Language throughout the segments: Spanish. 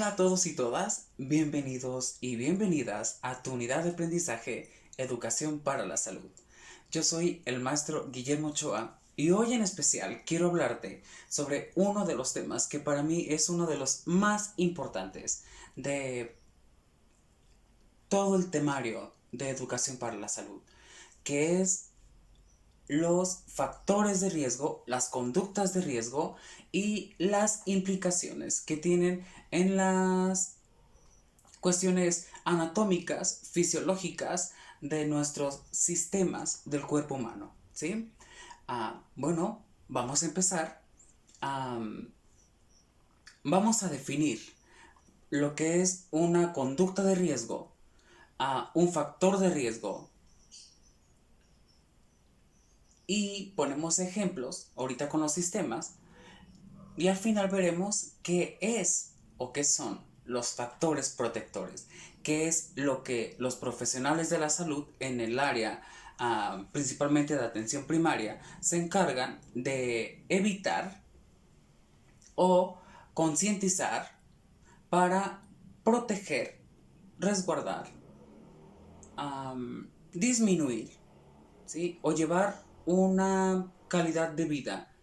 Hola a todos y todas, bienvenidos y bienvenidas a tu unidad de aprendizaje Educación para la Salud. Yo soy el maestro Guillermo Ochoa y hoy en especial quiero hablarte sobre uno de los temas que para mí es uno de los más importantes de todo el temario de Educación para la Salud, que es los factores de riesgo, las conductas de riesgo y las implicaciones que tienen en las cuestiones anatómicas, fisiológicas de nuestros sistemas del cuerpo humano, ¿sí? Bueno, vamos a empezar. Vamos a definir lo que es una conducta de riesgo, un factor de riesgo, y ponemos ejemplos ahorita con los sistemas y al final veremos qué es o qué son los factores protectores, qué es lo que los profesionales de la salud en el área principalmente de atención primaria se encargan de evitar o concientizar para proteger, resguardar, disminuir, ¿sí? O llevar una calidad de vida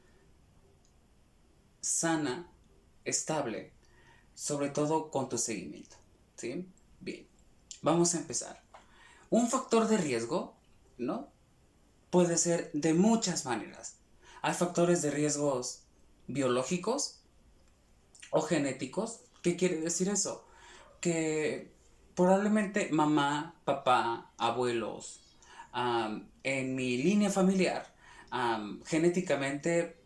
sana, estable, sobre todo con tu seguimiento, ¿sí? Bien, vamos a empezar. Un factor de riesgo, ¿no? Puede ser de muchas maneras. Hay factores de riesgos biológicos o genéticos. ¿Qué quiere decir eso? Que probablemente mamá, papá, abuelos, en mi línea familiar, genéticamente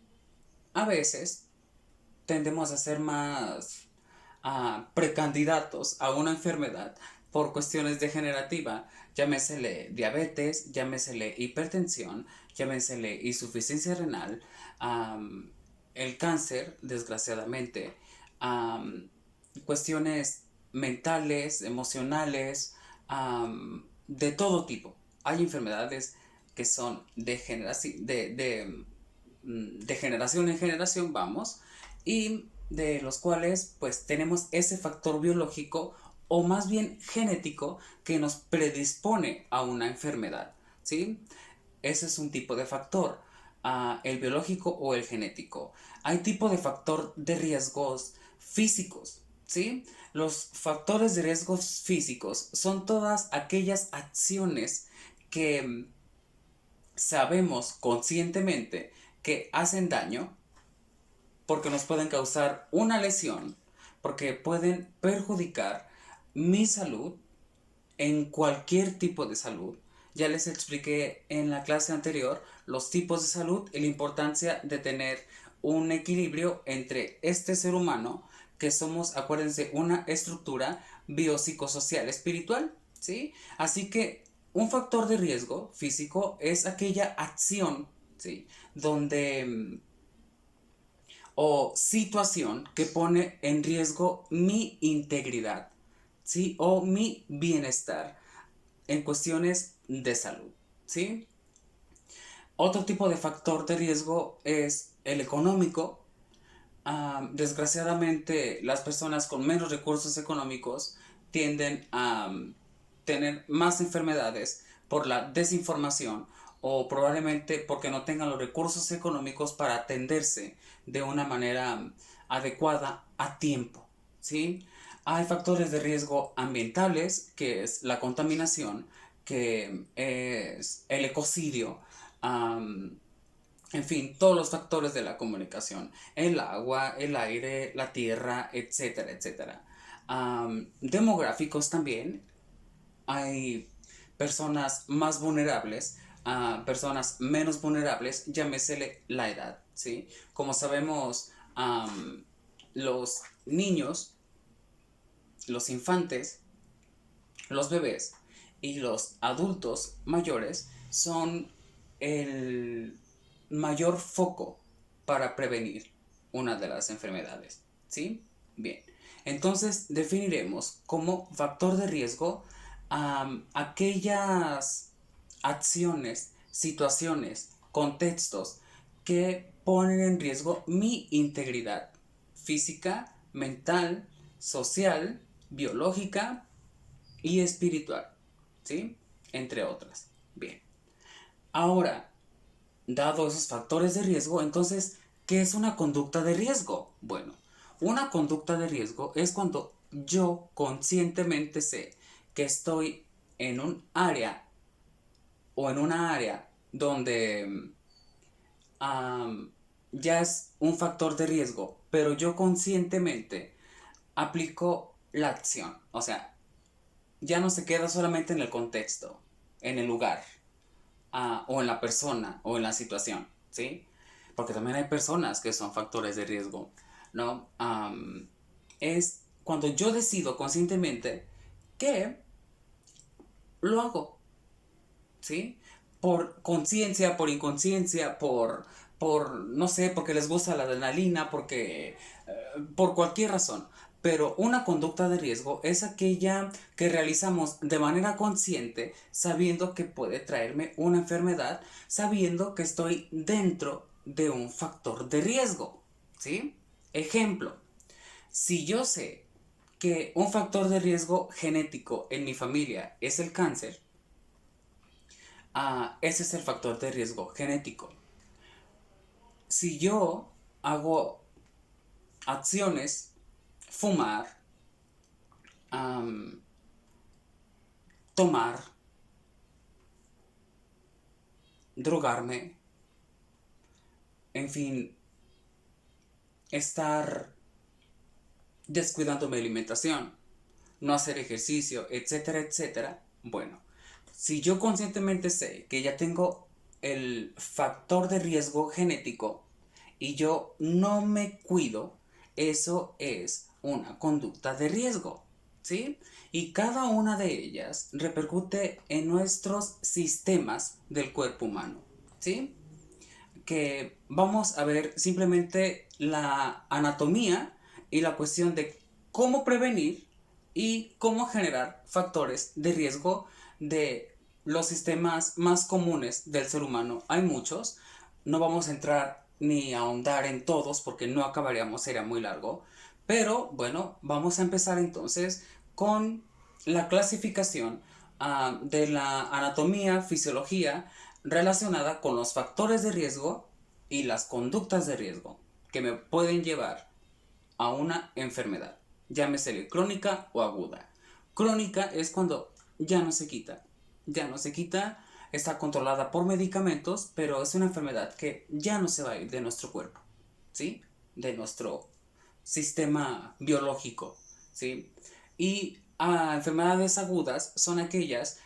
a veces tendemos a ser más precandidatos a una enfermedad por cuestiones degenerativas, llámesele diabetes, llámesele hipertensión, llámesele insuficiencia renal, el cáncer, desgraciadamente, cuestiones mentales, emocionales, de todo tipo. Hay enfermedades que son de generación en generación, vamos, y de los cuales pues tenemos ese factor biológico o más bien genético que nos predispone a una enfermedad, ¿sí? Ese es un tipo de factor, el biológico o el genético. Hay tipo de factor de riesgos físicos, ¿sí? Los factores de riesgos físicos son todas aquellas acciones que sabemos conscientemente que hacen daño porque nos pueden causar una lesión, porque pueden perjudicar mi salud en cualquier tipo de salud. Ya les expliqué en la clase anterior los tipos de salud y la importancia de tener un equilibrio entre este ser humano, que somos, acuérdense, una estructura biopsicosocial espiritual, ¿sí? Así que un factor de riesgo físico es aquella acción, ¿sí? Donde o situación que pone en riesgo mi integridad, ¿sí? O mi bienestar en cuestiones de salud, ¿sí? Otro tipo de factor de riesgo es el económico. Desgraciadamente, las personas con menos recursos económicos tienden a tener más enfermedades por la desinformación o probablemente porque no tengan los recursos económicos para atenderse de una manera adecuada a tiempo, ¿sí? Hay factores de riesgo ambientales, que es la contaminación, que es el ecocidio, en fin, todos los factores de la comunicación, el agua, el aire, la tierra, etcétera, etcétera. Demográficos también, hay personas más vulnerables, personas menos vulnerables, llámesele la edad, ¿sí? Como sabemos, los niños, los infantes, los bebés y los adultos mayores son el mayor foco para prevenir una de las enfermedades, ¿sí? Bien, entonces definiremos como factor de riesgo aquellas acciones, situaciones, contextos que ponen en riesgo mi integridad física, mental, social, biológica y espiritual, ¿sí? Entre otras. Bien. Ahora, dado esos factores de riesgo, entonces, ¿qué es una conducta de riesgo? Bueno, una conducta de riesgo es cuando yo conscientemente sé que estoy en un área o en una área donde ya es un factor de riesgo, pero yo conscientemente aplico la acción. O sea, ya no se queda solamente en el contexto, en el lugar, o en la persona, o en la situación, ¿sí? Porque también hay personas que son factores de riesgo, ¿no? Es cuando yo decido conscientemente que lo hago, ¿sí? Por conciencia, por inconsciencia, no sé, porque les gusta la adrenalina, por cualquier razón. Pero una conducta de riesgo es aquella que realizamos de manera consciente, sabiendo que puede traerme una enfermedad, sabiendo que estoy dentro de un factor de riesgo, ¿sí? Ejemplo, si yo sé que un factor de riesgo genético en mi familia es el cáncer, ese es el factor de riesgo genético. Si yo hago acciones, fumar, am, tomar, drogarme, en fin, estar descuidando mi alimentación, no hacer ejercicio, etcétera, etcétera, bueno, si yo conscientemente sé que ya tengo el factor de riesgo genético y yo no me cuido, eso es una conducta de riesgo, ¿sí? Y cada una de ellas repercute en nuestros sistemas del cuerpo humano, ¿sí? Que vamos a ver simplemente la anatomía y la cuestión de cómo prevenir y cómo generar factores de riesgo de los sistemas más comunes del ser humano. Hay muchos, no vamos a entrar ni a ahondar en todos porque no acabaríamos, sería muy largo, pero bueno, vamos a empezar entonces con la clasificación de la anatomía, fisiología relacionada con los factores de riesgo y las conductas de riesgo que me pueden llevar a una enfermedad, llámese crónica o aguda. Crónica es cuando ya no se quita, está controlada por medicamentos, pero es una enfermedad que ya no se va a ir de nuestro cuerpo, ¿sí? De nuestro sistema biológico, ¿sí? Y enfermedades agudas son aquellas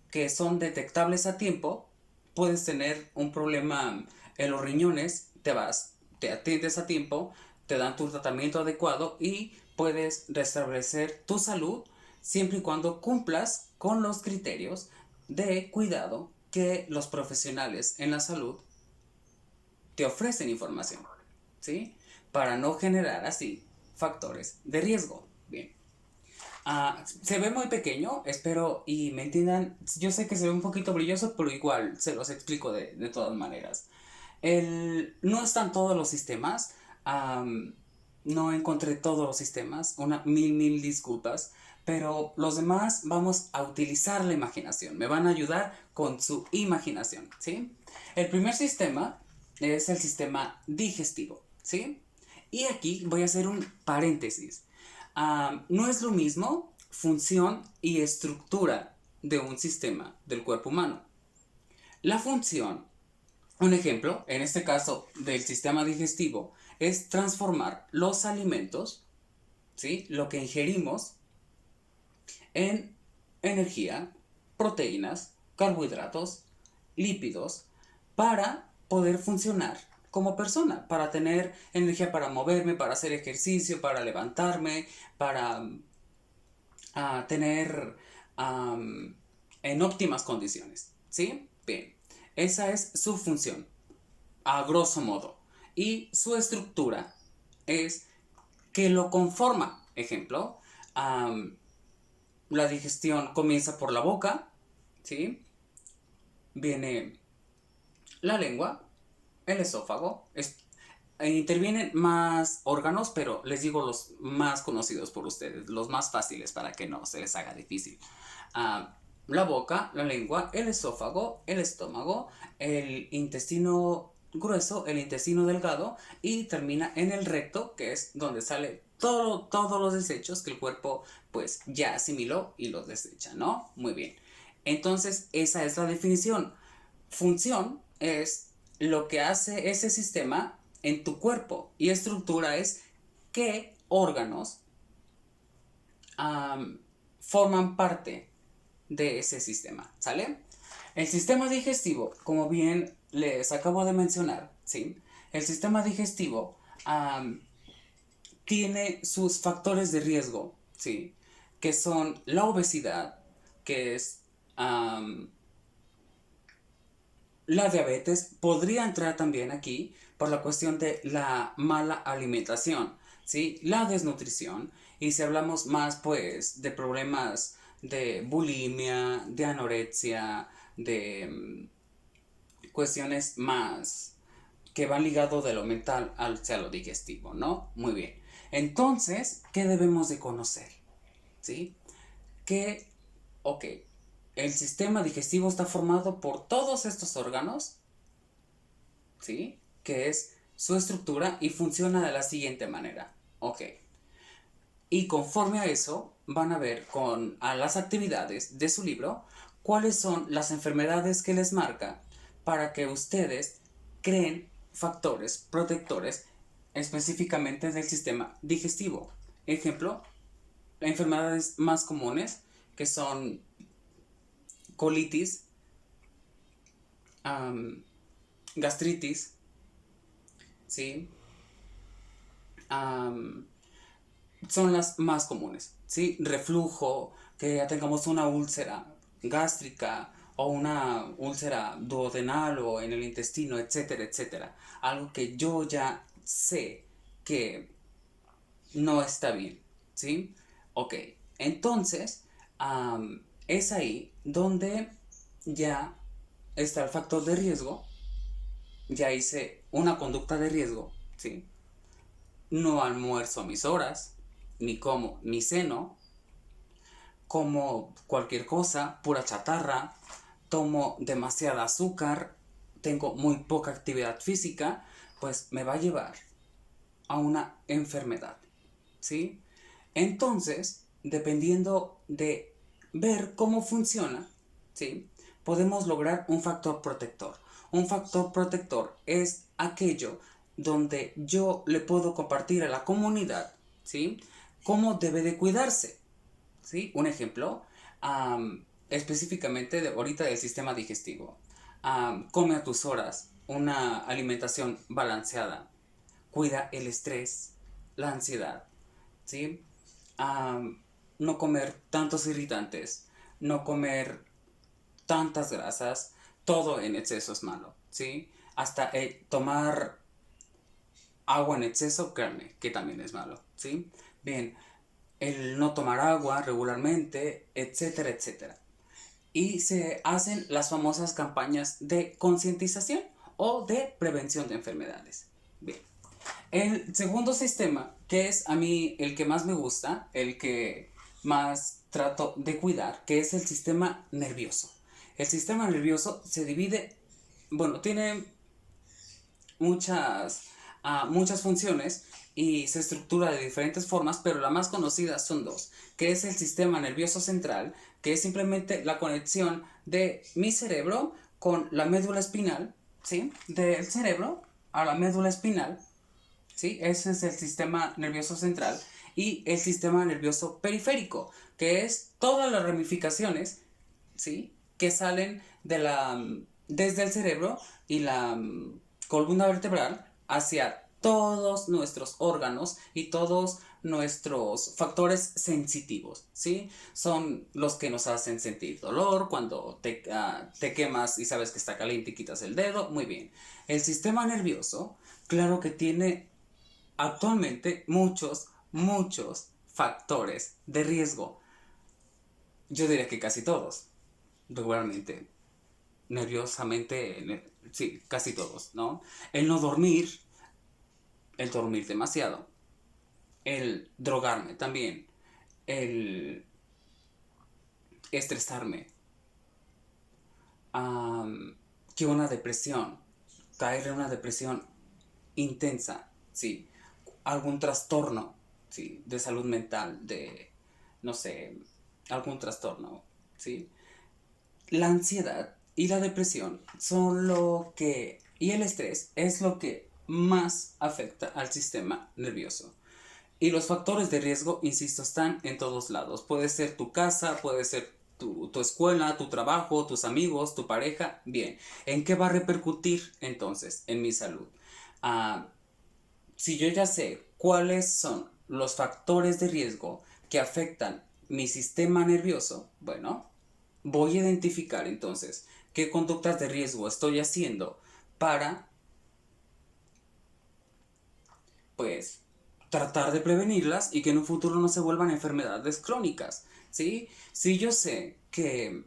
que son detectables a tiempo. Puedes tener un problema en los riñones, te atiendes a tiempo, te dan tu tratamiento adecuado y puedes restablecer tu salud siempre y cuando cumplas con los criterios de cuidado que los profesionales en la salud te ofrecen información, ¿sí? Para no generar así factores de riesgo. Bien. Se ve muy pequeño, espero y me entiendan. Yo sé que se ve un poquito brilloso, pero igual se los explico de todas maneras. No están todos los sistemas. No encontré todos los sistemas. Mil disculpas. Pero los demás vamos a utilizar la imaginación. Me van a ayudar con su imaginación, ¿sí? El primer sistema es el sistema digestivo, ¿sí? Y aquí voy a hacer un paréntesis. No es lo mismo función y estructura de un sistema del cuerpo humano. La función, un ejemplo, en este caso del sistema digestivo, es transformar los alimentos, ¿sí? Lo que ingerimos, en energía, proteínas, carbohidratos, lípidos, para poder funcionar como persona, para tener energía para moverme, para hacer ejercicio, para levantarme, para tener en óptimas condiciones, ¿sí? Bien, esa es su función, a grosso modo. Y su estructura es que lo conforma. Ejemplo, la digestión comienza por la boca, ¿sí? Viene la lengua, el esófago, intervienen más órganos, pero les digo los más conocidos por ustedes, los más fáciles para que no se les haga difícil. Ah, la boca, la lengua, el esófago, el estómago, el intestino grueso, el intestino delgado y termina en el recto, que es donde sale todos los desechos que el cuerpo pues ya asimiló y los desecha, ¿no? Muy bien. Entonces, esa es la definición. Función es lo que hace ese sistema en tu cuerpo y estructura es qué órganos forman parte de ese sistema, ¿sale? El sistema digestivo, como bien les acabo de mencionar, ¿sí? El sistema digestivo tiene sus factores de riesgo, ¿sí? Que son la obesidad, que es la diabetes, podría entrar también aquí por la cuestión de la mala alimentación, ¿sí? La desnutrición, y si hablamos más, pues, de problemas de bulimia, de anorexia, de cuestiones más que van ligado de lo mental hacia lo digestivo, ¿no? Muy bien. Entonces, ¿qué debemos de conocer? ¿Sí? Que, ok, el sistema digestivo está formado por todos estos órganos, ¿sí? Que es su estructura y funciona de la siguiente manera. Ok. Y conforme a eso, van a ver a las actividades de su libro cuáles son las enfermedades que les marca para que ustedes creen factores protectores específicamente del sistema digestivo. Ejemplo, enfermedades más comunes que son colitis, gastritis, ¿sí? Am, son las más comunes, ¿sí? Reflujo, que ya tengamos una úlcera gástrica o una úlcera duodenal o en el intestino, etcétera, etcétera. Algo que yo ya sé que no está bien, ¿sí? Ok, entonces es ahí donde ya está el factor de riesgo, ya hice una conducta de riesgo, ¿sí? No almuerzo a mis horas, ni como, ni ceno, como cualquier cosa, pura chatarra, tomo demasiada azúcar, tengo muy poca actividad física, pues me va a llevar a una enfermedad, ¿sí? Entonces, dependiendo de ver cómo funciona, ¿sí? Podemos lograr un factor protector. Un factor protector es aquello donde yo le puedo compartir a la comunidad, ¿sí? Cómo debe de cuidarse, ¿sí? Un ejemplo, específicamente de ahorita del sistema digestivo. Come a tus horas, una alimentación balanceada, cuida el estrés, la ansiedad, ¿sí? No comer tantos irritantes, no comer tantas grasas, todo en exceso es malo, ¿sí? Hasta tomar agua en exceso, créanme, que también es malo, ¿sí? Bien, el no tomar agua regularmente, etcétera, etcétera. Y se hacen las famosas campañas de concientización o de prevención de enfermedades. Bien, el segundo sistema, que es a mí el que más me gusta, el que más trato de cuidar, que es el sistema nervioso. El sistema nervioso se divide, bueno, tiene muchas funciones y se estructura de diferentes formas, pero la más conocida son dos, que es el sistema nervioso central, que es simplemente la conexión de mi cerebro con la médula espinal, ¿sí? Del cerebro a la médula espinal, ¿sí? Ese es el sistema nervioso central y el sistema nervioso periférico, que es todas las ramificaciones, ¿sí? Que salen desde el cerebro y la columna vertebral hacia todos nuestros órganos y todos nuestros factores sensitivos, ¿sí? Son los que nos hacen sentir dolor cuando te quemas y sabes que está caliente y quitas el dedo, muy bien. El sistema nervioso, claro que tiene actualmente muchos factores de riesgo. Yo diría que casi todos, regularmente, nerviosamente, sí, casi todos, ¿no? El no dormir, el dormir demasiado, el drogarme también, el estresarme, que una depresión, caer en una depresión intensa, ¿sí? Algún trastorno, ¿sí? De salud mental, de, no sé, algún trastorno, ¿sí? La ansiedad y la depresión son lo que, y el estrés es lo que más afecta al sistema nervioso. Y los factores de riesgo, insisto, están en todos lados. Puede ser tu casa, puede ser tu escuela, tu trabajo, tus amigos, tu pareja. Bien, ¿en qué va a repercutir entonces en mi salud? Ah, si yo ya sé cuáles son los factores de riesgo que afectan mi sistema nervioso, bueno, voy a identificar entonces qué conductas de riesgo estoy haciendo para, pues, tratar de prevenirlas y que en un futuro no se vuelvan enfermedades crónicas, ¿sí? Si yo sé que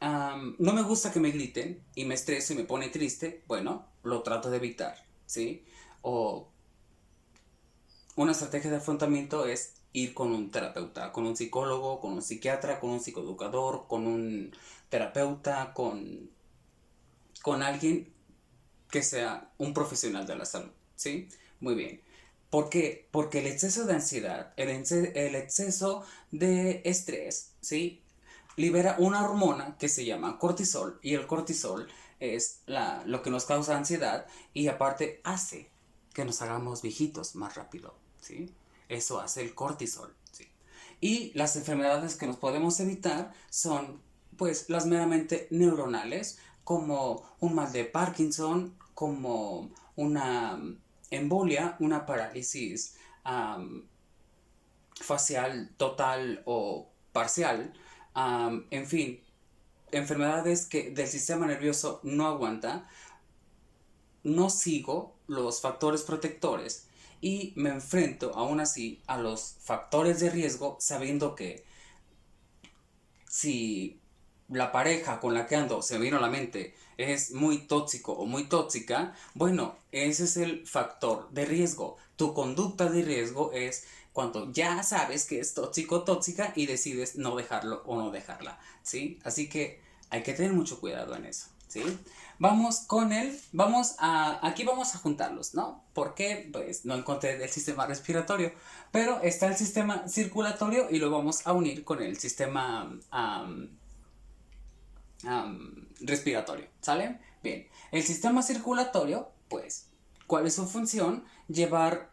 no me gusta que me griten y me estreso y me pone triste, bueno, lo trato de evitar, ¿sí? O una estrategia de afrontamiento es ir con un terapeuta, con un psicólogo, con un psiquiatra, con un psicoeducador, con un terapeuta, con alguien que sea un profesional de la salud, ¿sí? Muy bien. ¿Por qué? Porque el exceso de ansiedad, el exceso de estrés, ¿sí? Libera una hormona que se llama cortisol y el cortisol es lo que nos causa ansiedad y aparte hace que nos hagamos viejitos más rápido, ¿sí? Eso hace el cortisol, ¿sí? Y las enfermedades que nos podemos evitar son pues las meramente neuronales, como un mal de Parkinson, como una embolia, una parálisis facial total o parcial, en fin, enfermedades que del sistema nervioso no aguanta, no sigo los factores protectores y me enfrento aún así a los factores de riesgo sabiendo que si la pareja con la que ando, se me vino a la mente, es muy tóxico o muy tóxica, bueno, ese es el factor de riesgo. Tu conducta de riesgo es cuando ya sabes que es tóxico o tóxica y decides no dejarlo o no dejarla, ¿sí? Así que hay que tener mucho cuidado en eso, ¿sí? Vamos con aquí vamos a juntarlos, ¿no? Porque pues no encontré el sistema respiratorio, pero está el sistema circulatorio y lo vamos a unir con el sistema respiratorio, ¿sale? Bien, el sistema circulatorio, pues, ¿cuál es su función? Llevar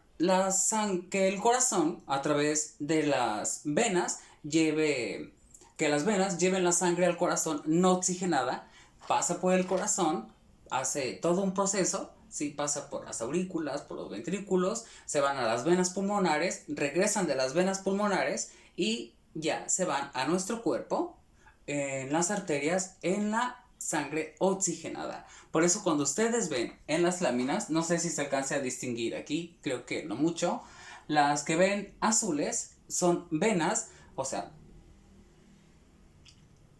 que el corazón a través de las venas que las venas lleven la sangre al corazón no oxigenada, pasa por el corazón, hace todo un proceso, ¿sí? Pasa por las aurículas, por los ventrículos, se van a las venas pulmonares, regresan de las venas pulmonares y ya se van a nuestro cuerpo, en las arterias, en la sangre oxigenada. Por eso cuando ustedes ven en las láminas, no sé si se alcance a distinguir aquí, creo que no mucho, las que ven azules son venas, o sea,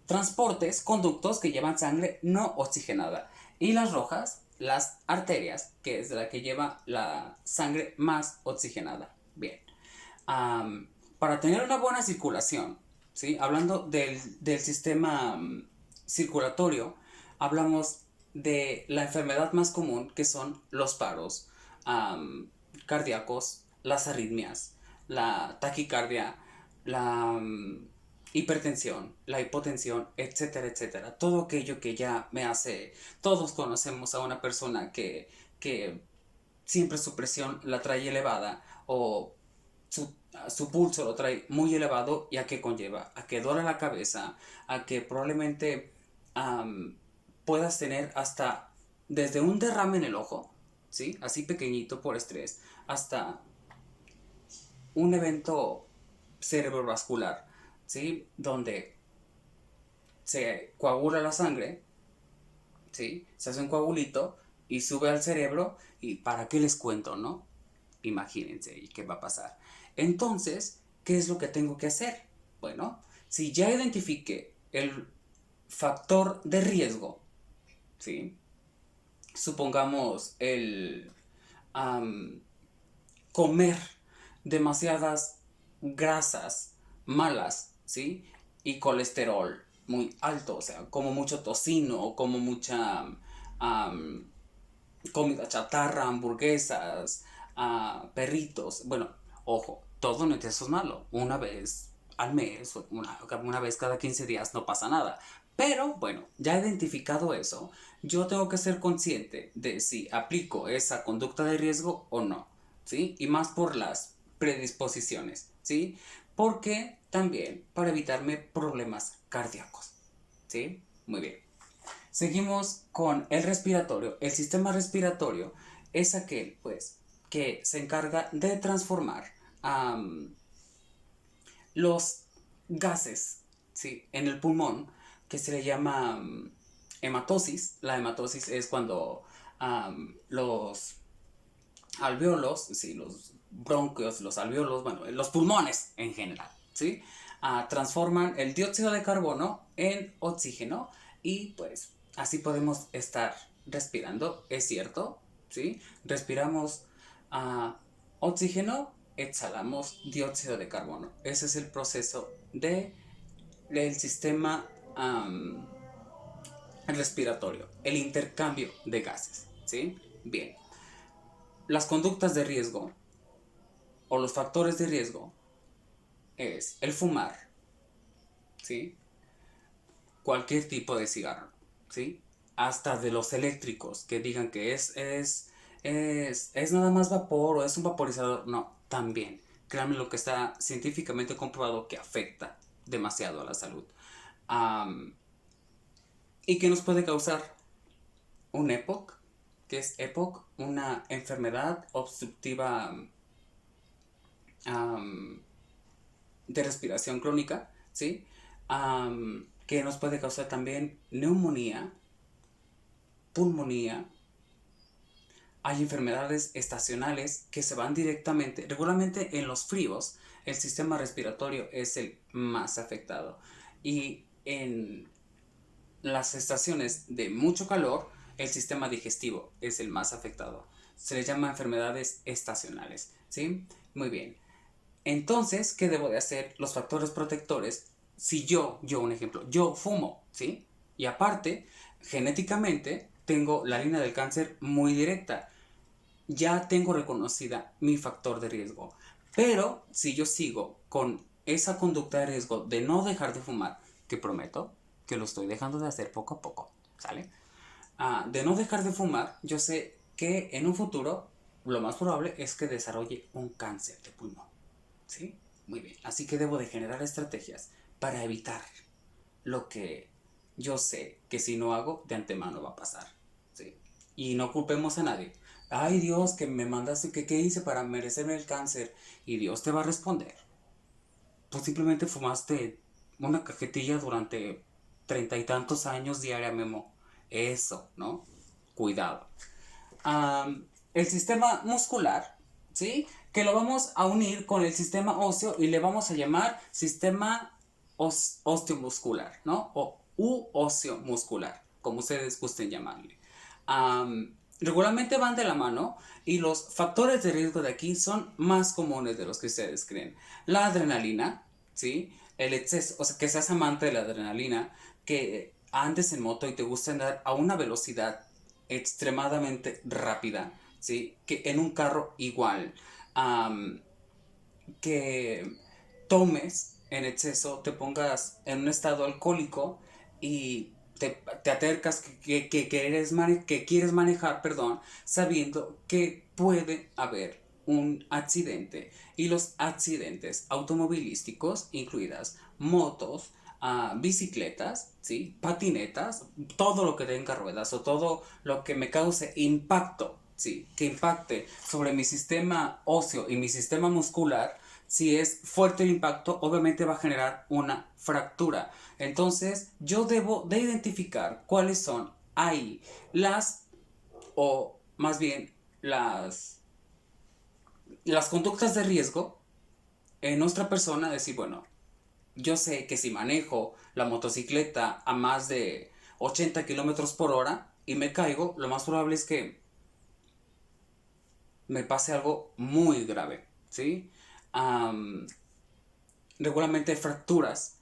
transportes, conductos que llevan sangre no oxigenada. Y las rojas, las arterias, que es la que lleva la sangre más oxigenada. Bien. Para tener una buena circulación, ¿sí? Hablando del sistema circulatorio, hablamos de la enfermedad más común que son los paros cardíacos, las arritmias, la taquicardia, la hipertensión, la hipotensión, etcétera, etcétera. Todo aquello que ya me hace, todos conocemos a una persona que siempre su presión la trae elevada o su pulso lo trae muy elevado y a qué conlleva, a que duele la cabeza, a que probablemente puedas tener hasta desde un derrame en el ojo, ¿sí? Así pequeñito por estrés, hasta un evento cerebrovascular, ¿sí? Donde se coagula la sangre, ¿sí? Se hace un coagulito y sube al cerebro y ¿para qué les cuento, no? Imagínense, ¿y qué va a pasar? Entonces, ¿qué es lo que tengo que hacer? Bueno, si ya identifique el factor de riesgo, ¿sí? Supongamos comer demasiadas grasas malas, ¿sí? Y colesterol muy alto, o sea, como mucho tocino, o como mucha comida chatarra, hamburguesas, perritos. Bueno, ojo, todo en exceso es malo. Una vez al mes, una vez cada 15 días no pasa nada. Pero bueno, ya identificado eso, yo tengo que ser consciente de si aplico esa conducta de riesgo o no, ¿sí? Y más por las predisposiciones, ¿sí? Porque también para evitarme problemas cardíacos, ¿sí? Muy bien. Seguimos con el respiratorio. El sistema respiratorio es aquel, pues, que se encarga de transformar los gases, ¿sí? En el pulmón, que se le llama hematosis. La hematosis es cuando los alveolos, ¿sí? Los bronquios, los alveolos, bueno, los pulmones en general, ¿sí? Transforman el dióxido de carbono en oxígeno y pues así podemos estar respirando, es cierto, ¿sí? Respiramos oxígeno, exhalamos dióxido de carbono. Ese es el proceso del sistema respiratorio, el intercambio de gases, ¿sí? Bien, las conductas de riesgo o los factores de riesgo es el fumar, ¿sí? Cualquier tipo de cigarro, ¿sí? Hasta de los eléctricos que digan que es nada más vapor o es un vaporizador. No, también. Créanme lo que está científicamente comprobado que afecta demasiado a la salud. ¿Y qué nos puede causar? Un EPOC, que es EPOC, una enfermedad obstructiva de respiración crónica, ¿sí? Que nos puede causar también neumonía, pulmonía. Hay enfermedades estacionales que se van directamente, regularmente en los fríos, el sistema respiratorio es el más afectado. Y en las estaciones de mucho calor, el sistema digestivo es el más afectado. Se les llama enfermedades estacionales, ¿sí? Muy bien. Entonces, ¿qué debo de hacer? Los factores protectores, si un ejemplo, yo fumo, ¿sí? Y aparte, genéticamente, tengo la línea del cáncer muy directa. Ya tengo reconocida mi factor de riesgo. Pero si yo sigo con esa conducta de riesgo de no dejar de fumar, que prometo que lo estoy dejando de hacer poco a poco, ¿sale? De no dejar de fumar, yo sé que en un futuro lo más probable es que desarrolle un cáncer de pulmón, ¿sí? Muy bien, así que debo de generar estrategias para evitar lo que yo sé que si no hago, de antemano va a pasar, ¿sí? Y no culpemos a nadie. Ay Dios, que me mandaste, que qué hice para merecerme el cáncer. Y Dios te va a responder. Tú simplemente fumaste una cajetilla durante 30 y tantos años diaria, Memo. Eso, ¿no? Cuidado. El sistema muscular, ¿sí? Que lo vamos a unir con el sistema óseo y le vamos a llamar sistema osteomuscular, ¿no? O óseo muscular, como ustedes gusten llamarle. Regularmente van de la mano y los factores de riesgo de aquí son más comunes de los que ustedes creen. La adrenalina, ¿sí? El exceso, o sea, que seas amante de la adrenalina, que andes en moto y te gusta andar a una velocidad extremadamente rápida, ¿sí? Que en un carro igual. Um, que tomes en exceso, te pongas en un estado alcohólico y te acercas que quieres manejar, perdón, sabiendo que puede haber un accidente. Y los accidentes automovilísticos, incluidas motos, bicicletas, ¿sí? Patinetas, todo lo que tenga ruedas o todo lo que me cause impacto, ¿sí? Que impacte sobre mi sistema óseo y mi sistema muscular. Si es fuerte el impacto, obviamente va a generar una fractura. Entonces, yo debo de identificar cuáles son ahí o más bien las conductas de riesgo en nuestra persona. Decir, bueno, yo sé que si manejo la motocicleta a más de 80 kilómetros por hora y me caigo, lo más probable es que me pase algo muy grave, ¿sí? Am, Regularmente fracturas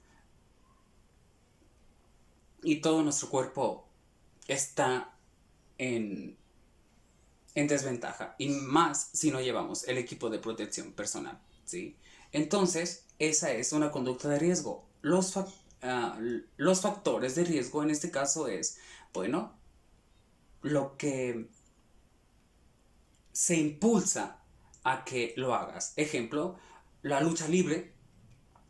y todo nuestro cuerpo está en, en desventaja, y más si no llevamos el equipo de protección personal, ¿sí? Entonces, esa es una conducta de riesgo. Los factores de riesgo en este caso es, bueno, lo que se impulsa a que lo hagas. Ejemplo, la lucha libre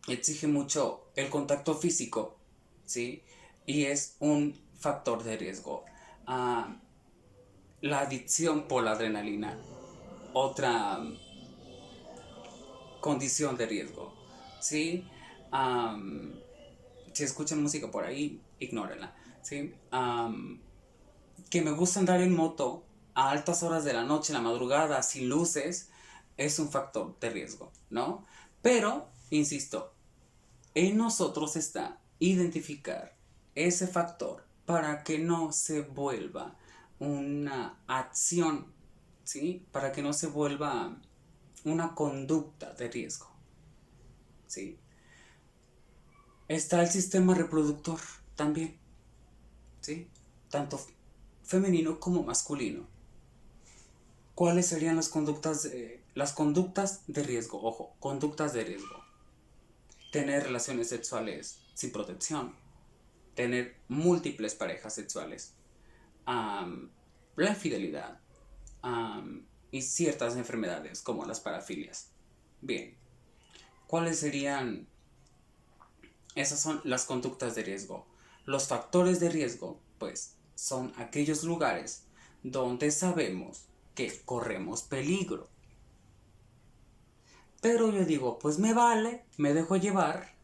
exige mucho el contacto físico, ¿sí? Y es un factor de riesgo. Ah, la adicción por la adrenalina, otra condición de riesgo, ¿sí? Am, si escuchan música por ahí, ignórenla, ¿sí? Que me gusta andar en moto a altas horas de la noche, en la madrugada, sin luces, es un factor de riesgo, ¿no? Pero, insisto, en nosotros está identificar ese factor para que no se vuelva una acción, ¿sí? Para que no se vuelva una conducta de riesgo, ¿sí? Está el sistema reproductor también, ¿sí? Tanto femenino como masculino. ¿Cuáles serían las conductas de riesgo? Ojo, conductas de riesgo. Tener relaciones sexuales sin protección, tener múltiples parejas sexuales, um, la infidelidad, y ciertas enfermedades como las parafilias. Bien, ¿cuáles serían? Esas son las conductas de riesgo. Los factores de riesgo, pues, son aquellos lugares donde sabemos que corremos peligro. Pero yo digo, pues me vale, me dejo llevar,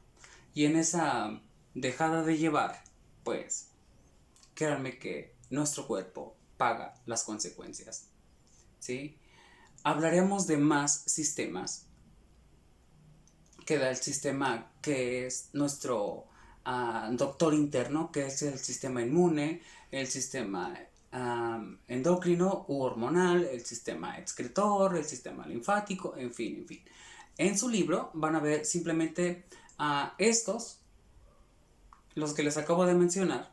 y en esa dejada de llevar, pues, créanme que nuestro cuerpo paga las consecuencias, ¿sí? Hablaremos de más sistemas. Queda el sistema que es nuestro doctor interno, que es el sistema inmune, el sistema endocrino u hormonal, el sistema excretor, el sistema linfático, en fin, en fin. En su libro van a ver simplemente estos, los que les acabo de mencionar,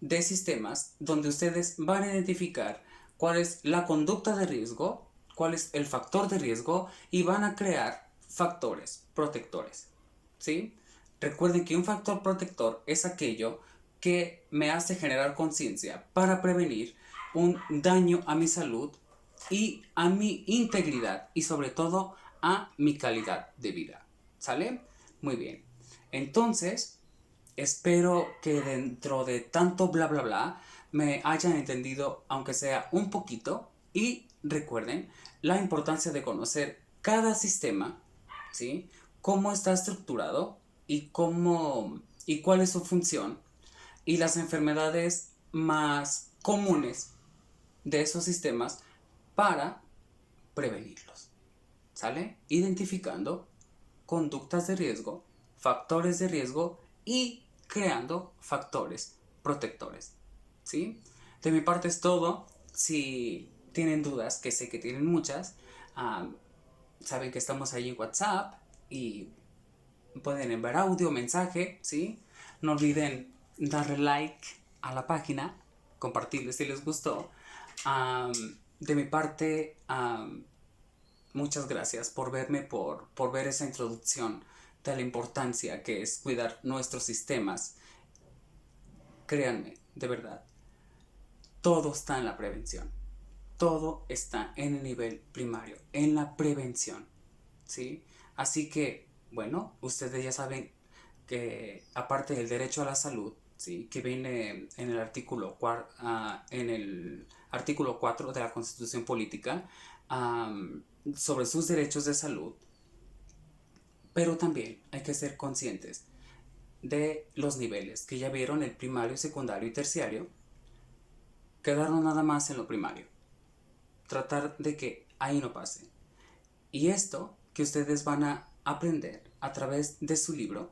de sistemas donde ustedes van a identificar cuál es la conducta de riesgo, cuál es el factor de riesgo, y van a crear factores protectores, ¿sí? Recuerden que un factor protector es aquello que me hace generar conciencia para prevenir un daño a mi salud y a mi integridad, y sobre todo a mi calidad de vida. ¿Sale? Muy bien. Entonces, espero que dentro de tanto bla bla bla me hayan entendido, aunque sea un poquito, y recuerden la importancia de conocer cada sistema, ¿sí? Cómo está estructurado y cuál es su función, y las enfermedades más comunes de esos sistemas para prevenirlos. ¿Sale? Identificando conductas de riesgo, factores de riesgo y creando factores protectores. ¿Sí? De mi parte es todo. Si tienen dudas, que sé que tienen muchas, saben que estamos ahí en WhatsApp y pueden enviar audio, mensaje, ¿sí? No olviden darle like a la página, compartirlo si les gustó. De mi parte, muchas gracias por verme, por ver esa introducción de la importancia que es cuidar nuestros sistemas. Créanme, de verdad, todo está en la prevención. Todo está en el nivel primario, en la prevención, ¿sí? Así que, bueno, ustedes ya saben que aparte del derecho a la salud, ¿sí? Que viene en el artículo 4 de la Constitución Política, sobre sus derechos de salud, pero también hay que ser conscientes de los niveles que ya vieron: el primario, secundario y terciario. Quedarnos nada más en lo primario, tratar de que ahí no pase. Y esto que ustedes van a aprender a través de su libro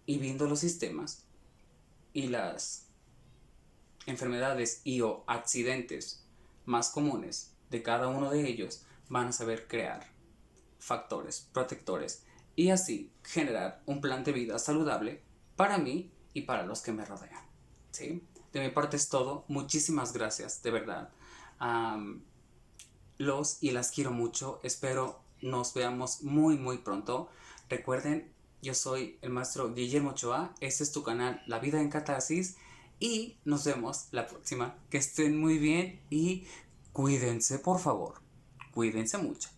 y viendo los sistemas y las enfermedades y o accidentes más comunes, de cada uno de ellos van a saber crear factores protectores y así generar un plan de vida saludable para mí y para los que me rodean. ¿Sí? De mi parte es todo. Muchísimas gracias, de verdad. Los y las quiero mucho. Espero nos veamos muy muy pronto. Recuerden, yo soy el maestro Guillermo Ochoa. Este es tu canal La Vida en Catarsis. Y nos vemos la próxima. Que estén muy bien y cuídense, por favor. Cuídense mucho.